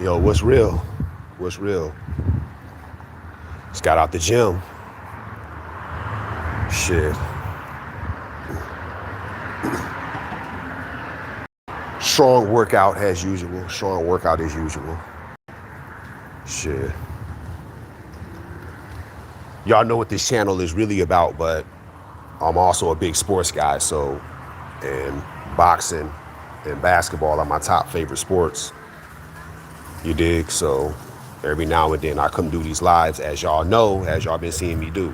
Yo, what's real? What's real? Just got out the gym. Shit. Strong workout as usual. Strong workout as usual. Shit. Y'all know what this channel is really about, but I'm also a big sports guy, so, and boxing and basketball are my top favorite sports. You dig? So every now and then I come do these lives, as y'all know, as y'all been seeing me do.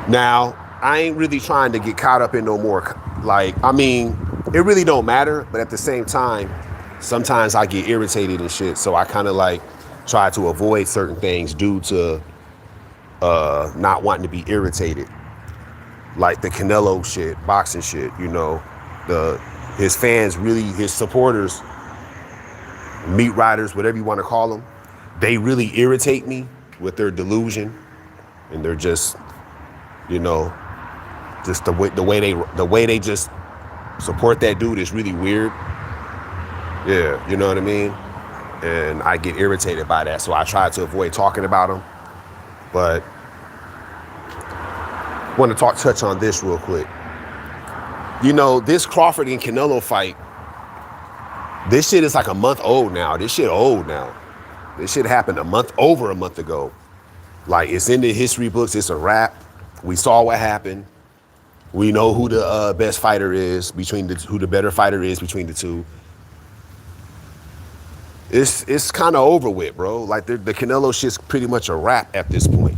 Now, I ain't really trying to get caught up in no more, it really don't matter, but at the same time, sometimes I get irritated and shit, so I kind of like try to avoid certain things due to not wanting to be irritated. Like the Canelo shit, boxing shit, you know, his fans really, his supporters, meat riders, whatever you want to call them, they really irritate me with their delusion, and they're just, you know, just the way they just support that dude is really weird. Yeah, you know what I mean? And I get irritated by that, so I try to avoid talking about him. But I want to touch on this real quick. You know, this Crawford and Canelo fight, this shit is like a month old now. This shit old now. This shit happened over a month ago. Like, it's in the history books. It's a wrap. We saw what happened. We know who the best fighter is who the better fighter is between the two. It's kind of over with, bro. Like the Canelo shit's pretty much a wrap at this point.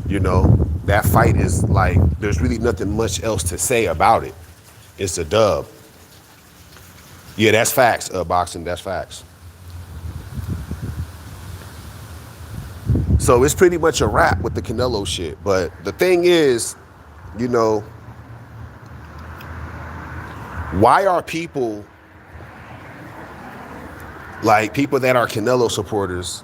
You know, that fight is like, there's really nothing much else to say about it. It's a dub. Yeah, that's facts, boxing, that's facts. So it's pretty much a wrap with the Canelo shit. But the thing is, you know, why are people, like people that are Canelo supporters,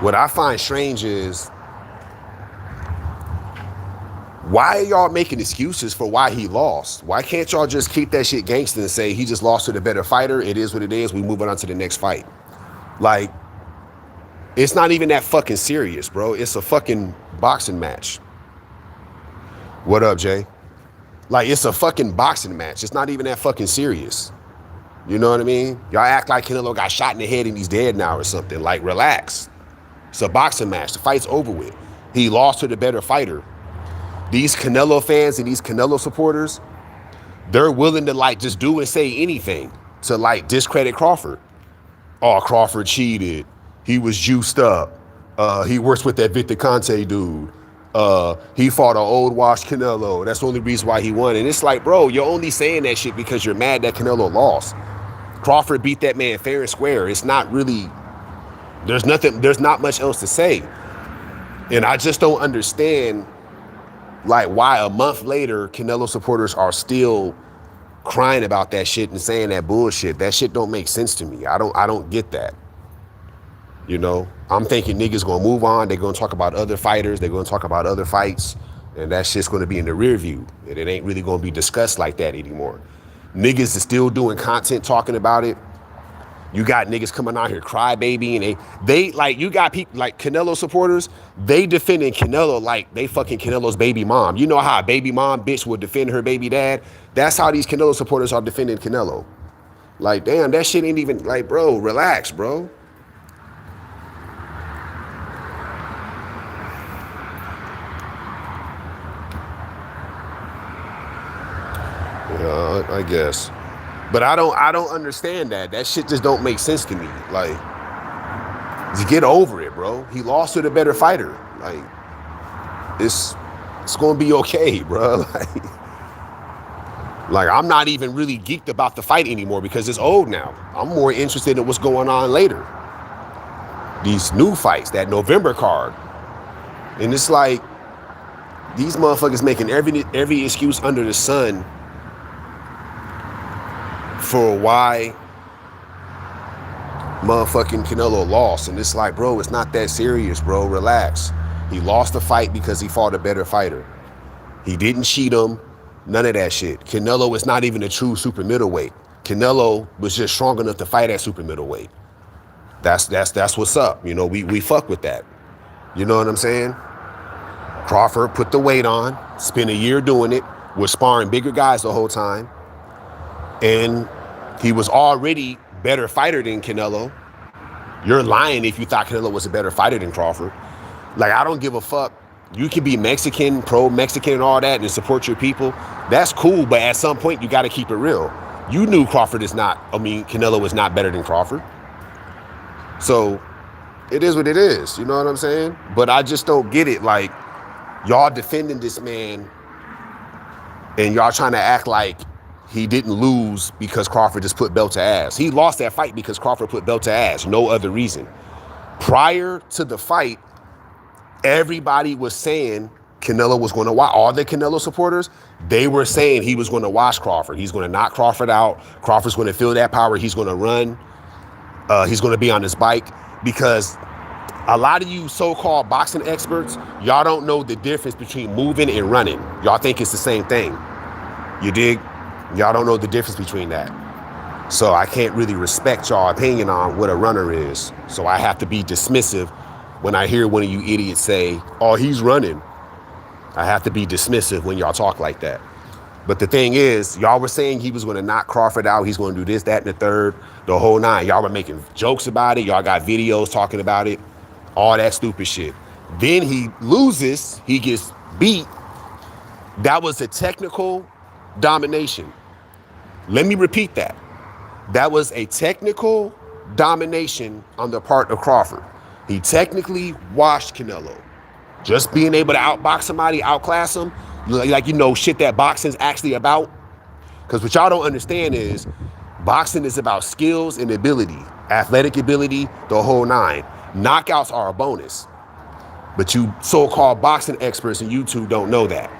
what I find strange is, why are y'all making excuses for why he lost? Why can't y'all just keep that shit gangster and say he just lost to the better fighter? It is what it is. We move on to the next fight. Like, it's not even that fucking serious, bro. It's a fucking boxing match. What up, Jay? Like, it's a fucking boxing match. It's not even that fucking serious. You know what I mean? Y'all act like Canelo got shot in the head and he's dead now or something. Like, relax. It's a boxing match. The fight's over with. He lost to the better fighter. These Canelo fans and these Canelo supporters, they're willing to like just do and say anything to like discredit Crawford. Oh, Crawford cheated. He was juiced up. He works with that Victor Conte dude. He fought an old washed Canelo. That's the only reason why he won. And it's like, bro, you're only saying that shit because you're mad that Canelo lost. Crawford beat that man fair and square. It's not really, there's not much else to say. And I just don't understand, like, why a month later Canelo supporters are still crying about that shit and saying that bullshit. That shit don't make sense to me. I don't get that. You know, I'm thinking niggas gonna move on. They're gonna talk about other fighters. They're gonna talk about other fights, and that shit's gonna be in the rear view. And it ain't really gonna be discussed like that anymore. Niggas is still doing content talking about it. You got niggas coming out here crybaby, and they like, you got people like Canelo supporters, they defending Canelo like they fucking Canelo's baby mom. You know how a baby mom bitch would defend her baby dad? That's how these Canelo supporters are defending Canelo. Like, damn, that shit ain't even, like, bro, relax, bro. Yeah, I guess. But I don't understand that. That shit just don't make sense to me. Like, just get over it, bro. He lost to the better fighter. Like, it's gonna be okay, bro. Like, I'm not even really geeked about the fight anymore because it's old now. I'm more interested in what's going on later. These new fights, that November card. And it's like, these motherfuckers making every excuse under the sun for why motherfucking Canelo lost. And it's like, bro, it's not that serious, bro. Relax. He lost the fight because he fought a better fighter. He didn't cheat him. None of that shit. Canelo is not even a true super middleweight. Canelo was just strong enough to fight at super middleweight. That's what's up. You know, we fuck with that. You know what I'm saying? Crawford put the weight on, spent a year doing it, was sparring bigger guys the whole time, and he was already better fighter than Canelo. You're lying if you thought Canelo was a better fighter than Crawford. Like, I don't give a fuck. You can be Mexican, pro-Mexican and all that and support your people. That's cool, but at some point you got to keep it real. You knew Canelo is not better than Crawford. So it is what it is, you know what I'm saying? But I just don't get it. Like, y'all defending this man and y'all trying to act like he didn't lose because Crawford just put belt to ass. He lost that fight because Crawford put belt to ass, no other reason. Prior to the fight, everybody was saying Canelo was going to watch. All the Canelo supporters, they were saying he was going to watch Crawford. He's going to knock Crawford out. Crawford's going to feel that power. He's going to run. He's going to be on his bike, because a lot of you so-called boxing experts, y'all don't know the difference between moving and running. Y'all think it's the same thing. You dig? Y'all don't know the difference between that. So I can't really respect y'all opinion on what a runner is. So I have to be dismissive when I hear one of you idiots say, oh, he's running. I have to be dismissive when y'all talk like that. But the thing is, y'all were saying he was going to knock Crawford out. He's going to do this, that, and the third, the whole nine. Y'all were making jokes about it. Y'all got videos talking about it. All that stupid shit. Then he loses. He gets beat. That was a technical domination. Let me repeat that. That was a technical domination on the part of Crawford. He technically washed Canelo. Just being able to outbox somebody, outclass him, like, you know, shit that boxing's actually about. Because what y'all don't understand is boxing is about skills and ability, athletic ability, the whole nine. Knockouts are a bonus. But you so-called boxing experts and YouTube don't know that.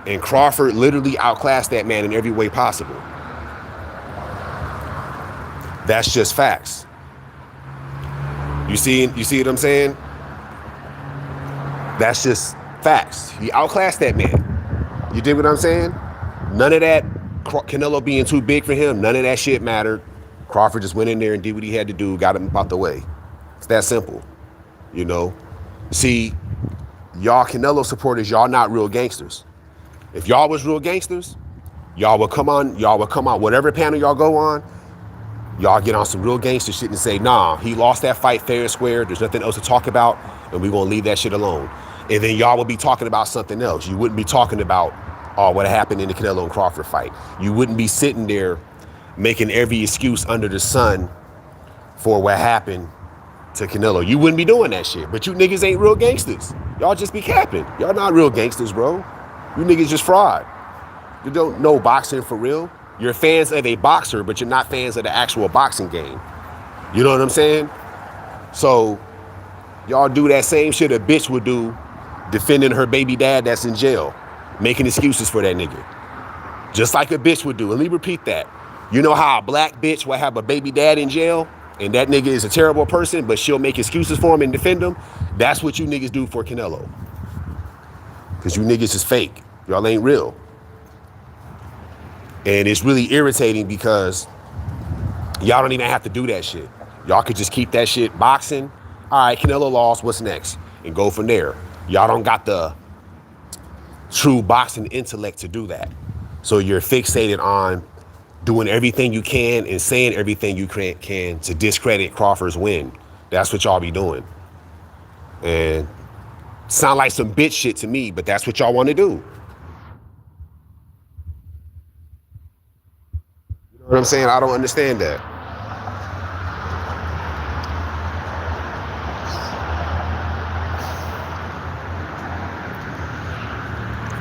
And Crawford literally outclassed that man in every way possible. That's just facts. You see what I'm saying? That's just facts. He outclassed that man. You dig what I'm saying? None of that Canelo being too big for him, none of that shit mattered. Crawford just went in there and did what he had to do, got him out the way. It's that simple, you know? See, y'all Canelo supporters, y'all not real gangsters. If y'all was real gangsters, y'all would come on, whatever panel y'all go on, y'all get on some real gangster shit and say, nah, he lost that fight fair and square. There's nothing else to talk about, and we're going to leave that shit alone. And then y'all would be talking about something else. You wouldn't be talking about what happened in the Canelo and Crawford fight. You wouldn't be sitting there making every excuse under the sun for what happened to Canelo. You wouldn't be doing that shit. But you niggas ain't real gangsters. Y'all just be capping. Y'all not real gangsters, bro. You niggas just fraud. You don't know boxing for real. You're fans of a boxer, but you're not fans of the actual boxing game. You know what I'm saying? So y'all do that same shit a bitch would do defending her baby dad that's in jail, making excuses for that nigga. Just like a bitch would do. Let me repeat that. You know how a black bitch will have a baby dad in jail and that nigga is a terrible person, but she'll make excuses for him and defend him? That's what you niggas do for Canelo. Because you niggas is fake. Y'all ain't real. And it's really irritating because y'all don't even have to do that shit. Y'all could just keep that shit boxing. All right, Canelo lost, what's next? And go from there. Y'all don't got the true boxing intellect to do that. So you're fixated on doing everything you can and saying everything you can to discredit Crawford's win. That's what y'all be doing. And sound like some bitch shit to me, but that's what y'all want to do. You know what I'm saying? I don't understand that.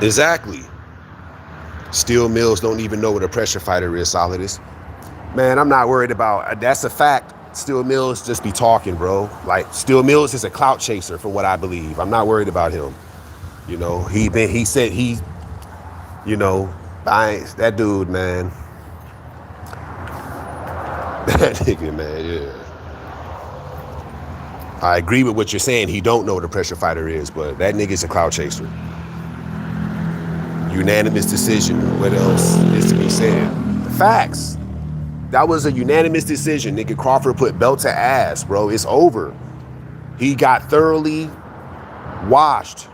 Exactly. Steel Mills don't even know what a pressure fighter is, Solidus. Man, I'm not worried about, that's a fact. Steel Mills just be talking, bro. Like, Steel Mills is a clout chaser for what I believe. I'm not worried about him. You know, he said, you know, that dude, man. That nigga, man, yeah. I agree with what you're saying. He don't know what a pressure fighter is, but that nigga's a clout chaser. Unanimous decision. What else is to be said? The facts. That was a unanimous decision. Nigga, Crawford put belt to ass, bro. It's over. He got thoroughly washed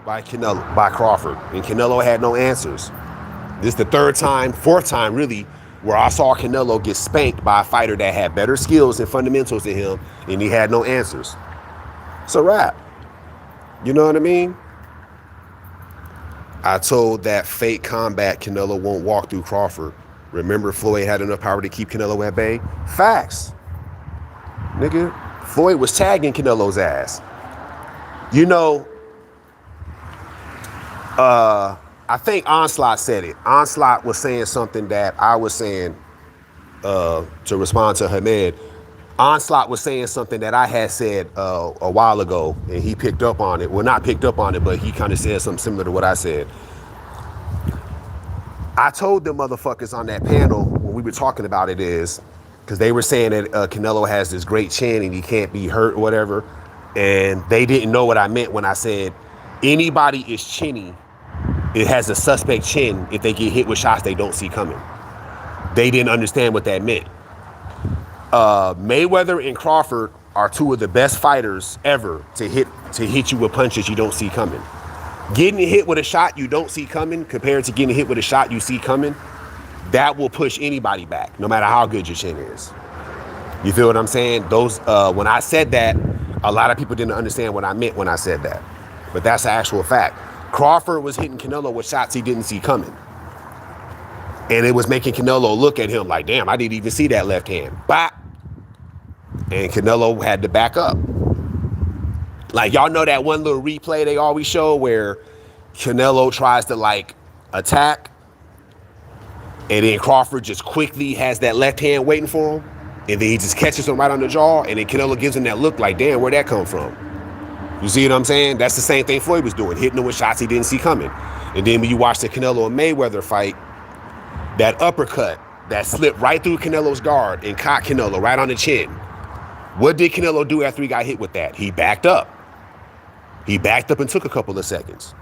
by Crawford, and Canelo had no answers. This is the fourth time really, where I saw Canelo get spanked by a fighter that had better skills and fundamentals than him, and he had no answers. It's a wrap. You know what I mean? I told that fake combat Canelo won't walk through Crawford. Remember, Floyd had enough power to keep Canelo at bay? Facts. Nigga, Floyd was tagging Canelo's ass. You know, I think Onslaught said it. Onslaught was saying something that I was saying to respond to Hamed. Onslaught was saying something that I had said a while ago, and he picked up on it. Well, not picked up on it, but he kind of said something similar to what I said. I told them motherfuckers on that panel when we were talking about it is, because they were saying that Canelo has this great chin and he can't be hurt or whatever, and they didn't know what I meant when I said anybody is chinny. It has a suspect chin if they get hit with shots they don't see coming. They didn't understand what that meant. Mayweather and Crawford are two of the best fighters ever to hit you with punches you don't see coming. Getting hit with a shot you don't see coming compared to getting hit with a shot you see coming, that will push anybody back, no matter how good your chin is. You feel what I'm saying? Those when I said that, a lot of people didn't understand what I meant when I said that. But that's the actual fact. Crawford was hitting Canelo with shots he didn't see coming. And it was making Canelo look at him like, damn, I didn't even see that left hand. Bop. And Canelo had to back up. Like, y'all know that one little replay they always show where Canelo tries to, like, attack, and then Crawford just quickly has that left hand waiting for him, and then he just catches him right on the jaw, and then Canelo gives him that look like, damn, where'd that come from? You see what I'm saying? That's the same thing Floyd was doing, hitting him with shots he didn't see coming. And then when you watch the Canelo and Mayweather fight, that uppercut that slipped right through Canelo's guard and caught Canelo right on the chin. What did Canelo do after he got hit with that? He backed up. He backed up and took a couple of seconds.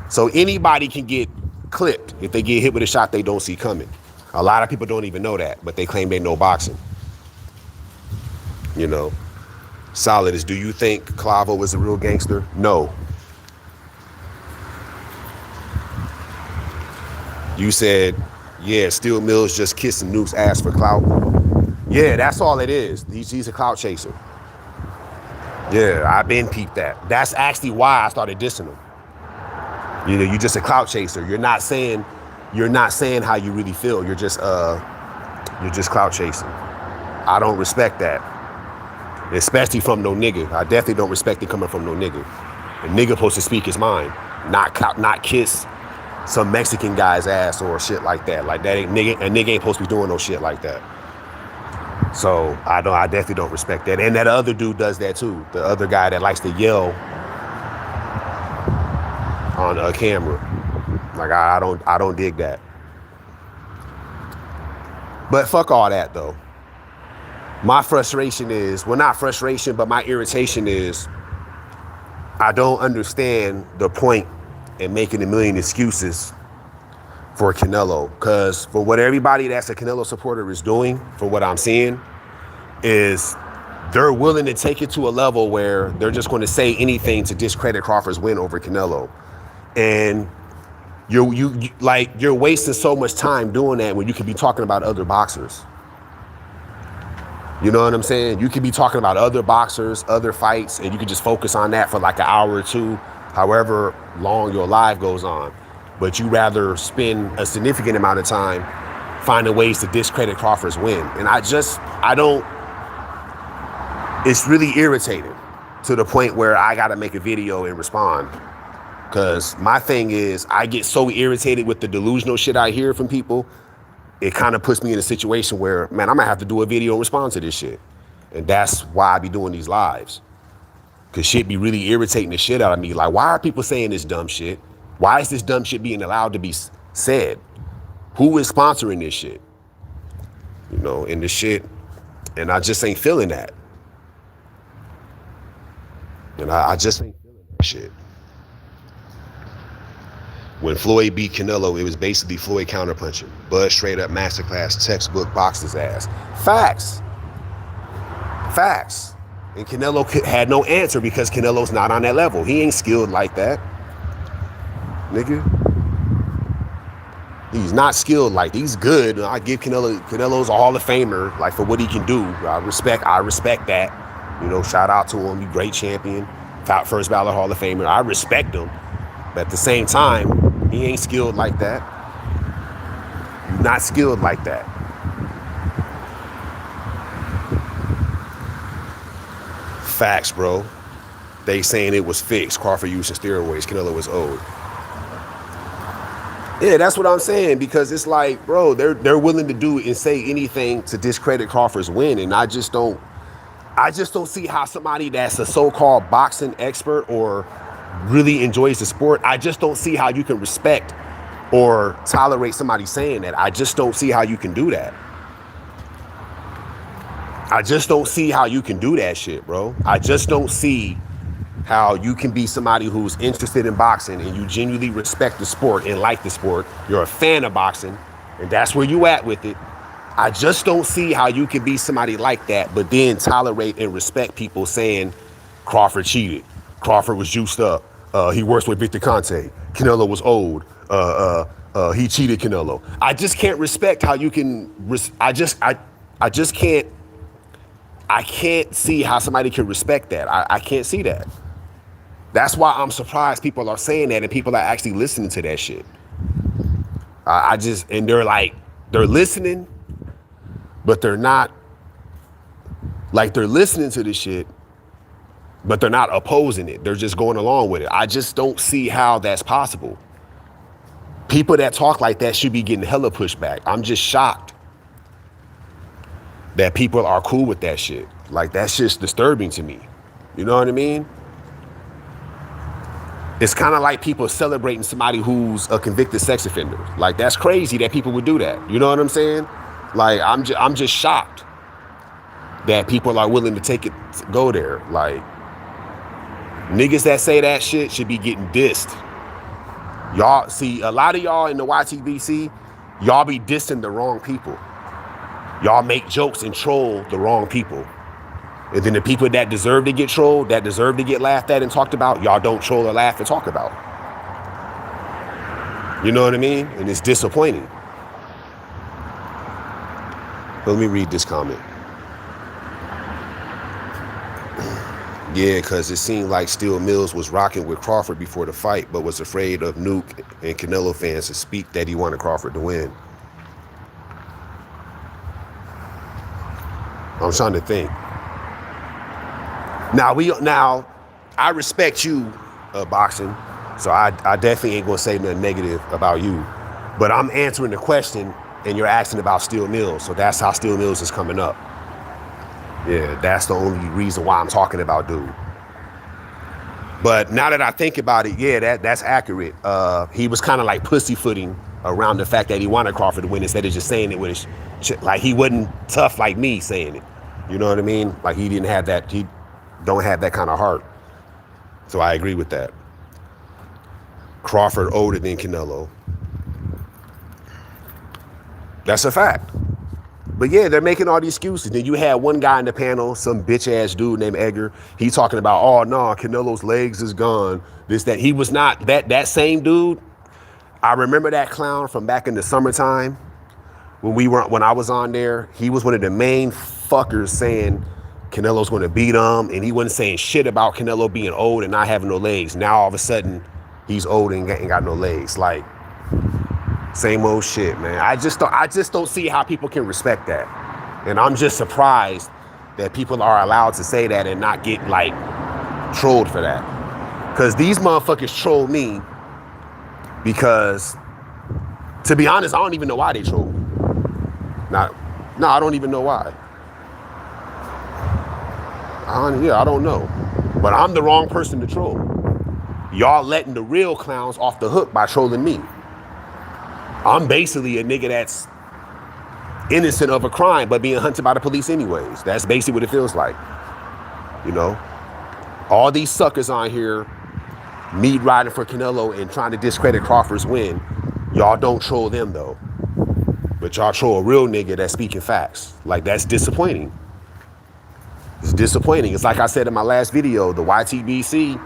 So anybody can get clipped if they get hit with a shot they don't see coming. A lot of people don't even know that, but they claim they know boxing. You know, Solidus, do you think Clavo was a real gangster? No. You said, yeah, Steel Mills just kissing Nuke's ass for clout. Yeah, that's all it is. He's a clout chaser. Yeah, I've been peeped that. That's actually why I started dissing him. You know, you're just a clout chaser. You're not saying how you really feel. You're just clout chasing. I don't respect that. Especially from no nigga. I definitely don't respect it coming from no nigga. A nigga supposed to speak his mind, not kiss some Mexican guy's ass or shit like that. Like that ain't nigga. A nigga ain't supposed to be doing no shit like that. So I definitely don't respect that. And that other dude does that too. The other guy that likes to yell on a camera. Like I don't dig that. But fuck all that though. My frustration is, well, not frustration, but my irritation is I don't understand the point in making a million excuses for Canelo. Because for what everybody that's a Canelo supporter is doing, for what I'm seeing, is they're willing to take it to a level where they're just going to say anything to discredit Crawford's win over Canelo. And you're wasting so much time doing that when you could be talking about other boxers. You know what I'm saying? You could be talking about other boxers, other fights, and you could just focus on that for like an hour or two, however long your live goes on. But you rather spend a significant amount of time finding ways to discredit Crawford's win. And it's really irritating to the point where I got to make a video and respond. Because my thing is, I get so irritated with the delusional shit I hear from people. It kind of puts me in a situation where, man, I'm going to have to do a video and respond to this shit. And that's why I be doing these lives. Because shit be really irritating the shit out of me. Like, why are people saying this dumb shit? Why is this dumb shit being allowed to be said? Who is sponsoring this shit? You know, and this shit, and I just ain't feeling that. And I just ain't feeling that shit. When Floyd beat Canelo, it was basically Floyd counterpunching. Bud straight up masterclass, textbook, boxed his ass. Facts. Facts. And Canelo had no answer because Canelo's not on that level. He ain't skilled like that. Nigga. He's not skilled like that. He's good. I give Canelo's a Hall of Famer, like, for what he can do. I respect that. You know, shout out to him. He's a great champion. First ballot Hall of Famer. I respect him. But at the same time, he ain't skilled like that. He's not skilled like that. Facts, bro. They saying it was fixed. Crawford using steroids. Canelo was old. Yeah, that's what I'm saying, because it's like, bro, they're willing to do and say anything to discredit Crawford's win, and I just don't see how somebody that's a so-called boxing expert or really enjoys the sport, I just don't see how you can respect or tolerate somebody saying that. I just don't see how you can do that. I just don't see how you can do that shit, bro. I just don't see how you can be somebody who's interested in boxing and you genuinely respect the sport and like the sport. You're a fan of boxing, and that's where you at with it. I just don't see how you can be somebody like that, but then tolerate and respect people saying Crawford cheated. Crawford was juiced up. He works with Victor Conte. Canelo was old. He cheated Canelo. I just can't respect how you can. I just can't. I can't see how somebody can respect that. I can't see that. That's why I'm surprised people are saying that and people are actually listening to that shit. And they're listening, but they're not, like, they're listening to this shit, but they're not opposing it. They're just going along with it. I just don't see how that's possible. People that talk like that should be getting hella pushback. I'm just shocked that people are cool with that shit. Like, that's just disturbing to me. You know what I mean? It's kind of like people celebrating somebody who's a convicted sex offender. Like, that's crazy that people would do that. You know what I'm saying? Like, I'm just shocked that people are willing to go there. Like, niggas that say that shit should be getting dissed. Y'all, see, a lot of y'all in the YTBC, y'all be dissing the wrong people. Y'all make jokes and troll the wrong people. And then the people that deserve to get trolled, that deserve to get laughed at and talked about, y'all don't troll or laugh and talk about. You know what I mean? And it's disappointing. But let me read this comment. Yeah, because it seemed like Steel Mills was rocking with Crawford before the fight, but was afraid of Nuke and Canelo fans to speak that he wanted Crawford to win. I'm trying to think. Now, I respect you, boxing, so I definitely ain't gonna say nothing negative about you. But I'm answering the question, and you're asking about Steel Mills, so that's how Steel Mills is coming up. Yeah, that's the only reason why I'm talking about dude. But now that I think about it, yeah, that's accurate. He was kind of like pussyfooting around the fact that he wanted Crawford to win instead of just saying it with his, like, he wasn't tough like me saying it. You know what I mean? Like, he didn't have that, he don't have that kind of heart. So I agree with that. Crawford older than Canelo. That's a fact. But yeah, they're making all these excuses. Then you had one guy in the panel, some bitch ass dude named Edgar. He talking about, oh no, Canelo's legs is gone. This, that. He was not that same dude. I remember that clown from back in the summertime when I was on there. He was one of the main fuckers saying Canelo's going to beat him, and he wasn't saying shit about Canelo being old and not having no legs. Now all of a sudden, he's old and ain't got no legs. Like, same old shit, man. I just don't see how people can respect that, and I'm just surprised that people are allowed to say that and not get, like, trolled for that. Because these motherfuckers troll me because, to be honest, I don't even know why they troll me. No, I don't even know why. I don't know. But I'm the wrong person to troll. Y'all letting the real clowns off the hook by trolling me. I'm basically a nigga that's innocent of a crime but being hunted by the police anyways. That's basically what it feels like. You know? All these suckers on here meat riding for Canelo and trying to discredit Crawford's win. Y'all don't troll them though. But y'all troll a real nigga that's speaking facts. Like, that's disappointing. It's disappointing. It's like I said in my last video, the YTBC,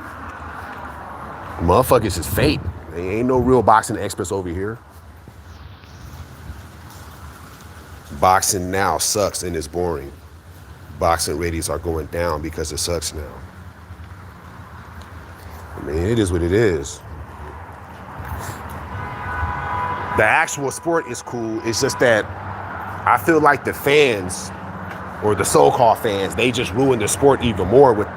motherfuckers is fake. There ain't no real boxing experts over here. Boxing now sucks and is boring. Boxing ratings are going down because it sucks now. I mean, it is what it is. The actual sport is cool. It's just that I feel like the fans, or the so-called fans, they just ruin the sport even more with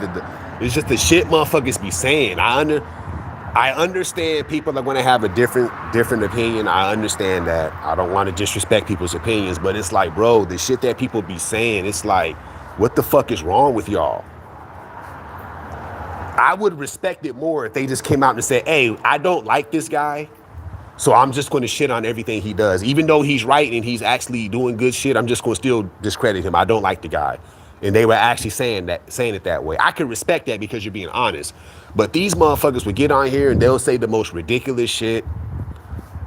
it's just the shit motherfuckers be saying. I understand people are going to have a different opinion. I understand that. I don't want to disrespect people's opinions, but it's like, bro, the shit that people be saying, it's like, what the fuck is wrong with y'all? I would respect it more if they just came out and said, hey, I don't like this guy, so I'm just going to shit on everything he does. Even though he's right and he's actually doing good shit, I'm just going to still discredit him. I don't like the guy. And they were actually saying it that way. I can respect that because you're being honest. But these motherfuckers would get on here and they'll say the most ridiculous shit,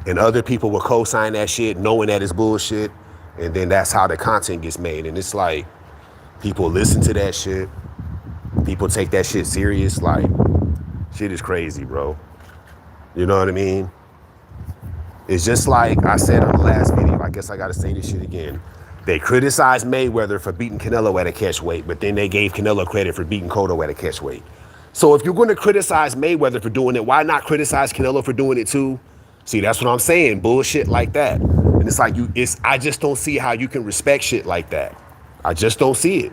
and other people will co-sign that shit knowing that it's bullshit, and then that's how the content gets made. And it's like, people listen to that shit. People take that shit serious. Like, shit is crazy, bro. You know what I mean? It's just like I said on the last video. I guess I gotta say this shit again. They criticized Mayweather for beating Canelo at a catch weight, but then they gave Canelo credit for beating Cotto at a catch weight. So if you're going to criticize Mayweather for doing it, why not criticize Canelo for doing it too? See, that's what I'm saying. Bullshit like that. And it's like, I just don't see how you can respect shit like that. I just don't see it.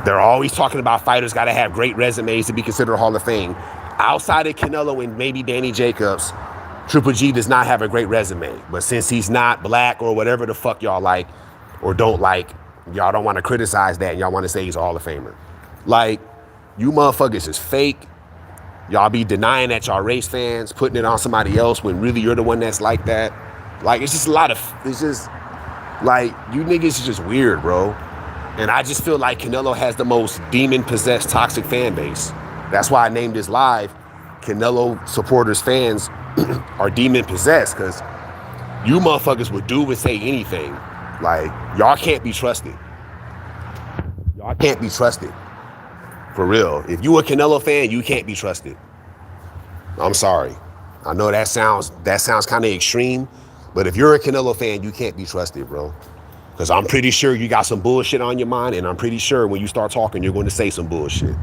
They're always talking about fighters got to have great resumes to be considered Hall of Fame. Outside of Canelo and maybe Danny Jacobs, Triple G does not have a great resume. But since he's not black or whatever the fuck y'all like or don't like, y'all don't want to criticize that and y'all want to say he's a Hall of Famer. Like, you motherfuckers is fake. Y'all be denying that y'all race fans, putting it on somebody else when really you're the one that's like that. Like, it's just it's just, like, you niggas is just weird, bro. And I just feel like Canelo has the most demon-possessed toxic fan base. That's why I named this live, Canelo supporters fans are demon-possessed, because you motherfuckers would do and say anything. Like, y'all can't be trusted. Y'all can't be trusted. For real. If you a Canelo fan, you can't be trusted. I'm sorry. I know that sounds kind of extreme, but if you're a Canelo fan, you can't be trusted, bro. Because I'm pretty sure you got some bullshit on your mind, and I'm pretty sure when you start talking, you're going to say some bullshit.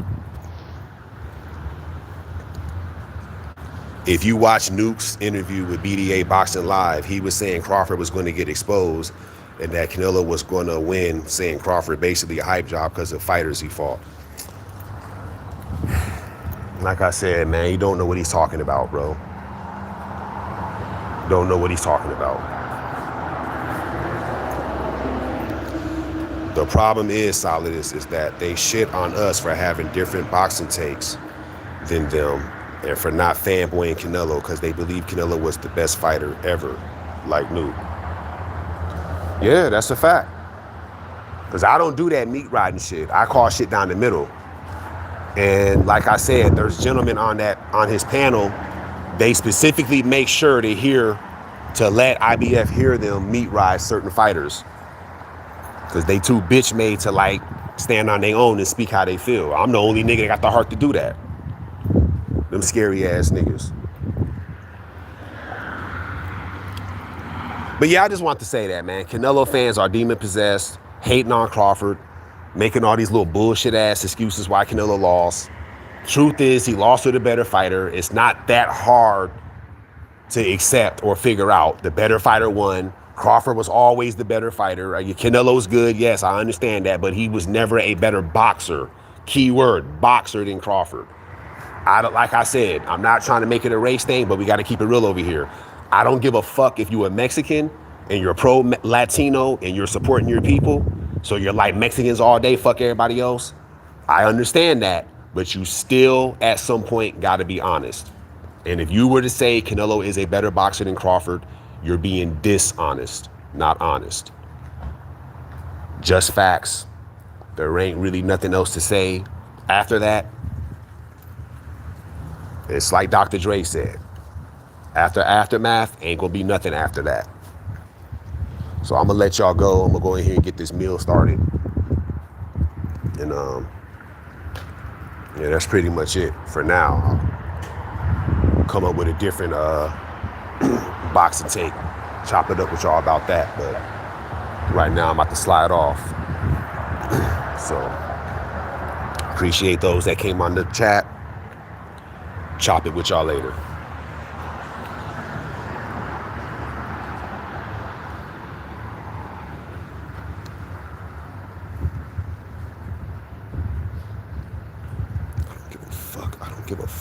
If you watch Nuke's interview with BDA Boxing Live, he was saying Crawford was going to get exposed and that Canelo was going to win, saying Crawford basically a hype job because of fighters he fought. Like I said, man, you don't know what he's talking about, bro. Don't know what he's talking about. The problem is, Solidus, is that they shit on us for having different boxing takes than them and for not fanboying Canelo because they believe Canelo was the best fighter ever, like Nuke. Yeah, that's a fact. Because I don't do that meat riding shit. I call shit down the middle. And like I said, there's gentlemen on his panel, they specifically make sure to let IBF hear them meat ride certain fighters. Because they too bitch made to like stand on their own and speak how they feel. I'm the only nigga that got the heart to do that. Them scary ass niggas. But yeah, I just want to say that, man. Canelo fans are demon possessed, hating on Crawford, making all these little bullshit ass excuses why Canelo lost. Truth is, he lost to the better fighter. It's not that hard to accept or figure out. The better fighter won. Crawford was always the better fighter. Canelo's good, yes, I understand that, but he was never a better boxer. Keyword, boxer than Crawford. Like I said, I'm not trying to make it a race thing, but we got to keep it real over here. I don't give a fuck if you're a Mexican and you're pro-Latino and you're supporting your people. So you're like Mexicans all day, fuck everybody else. I understand that, but you still at some point got to be honest. And if you were to say Canelo is a better boxer than Crawford, you're being dishonest, not honest. Just facts. There ain't really nothing else to say after that. It's like Dr. Dre said. After Aftermath, ain't gonna be nothing after that. So I'm gonna let y'all go. I'm gonna go in here and get this meal started. And yeah, that's pretty much it for now. I'll come up with a different box and take, chop it up with y'all about that. But right now I'm about to slide off. So appreciate those that came on the chat. Chop it with y'all later. I don't give a fuck. I don't give a fuck.